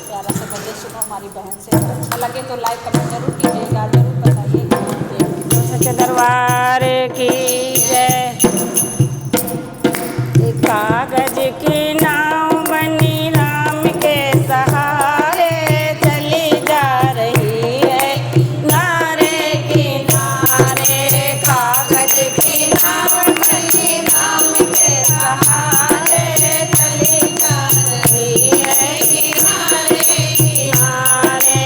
प्यारा सा गज़ल सुनो हमारी बहन से। अच्छा लगे तो लाइक कमेंट जरूर कीजिएगा, जरूर बताइएगा। सच्चे दरबार की जय। कागज की नाव बनी राम के सहारे चली जा रही है नारे किनारे। कागज की नाव बनी राम के सहारे चली जा रही है किनारे किनारे।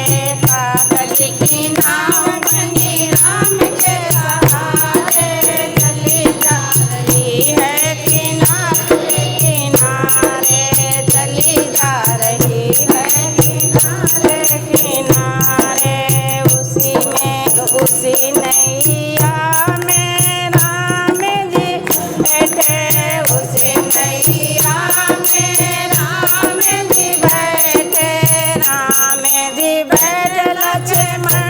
कागज की नाव बनी राम के सहारे चली जा रही है किनारे किनारे चली जा रही है किनारे किनारे। उसी नैया में राम जी बैठे, उसी नैया में राम जी बैठे, राम जी बैठे लक्ष्मण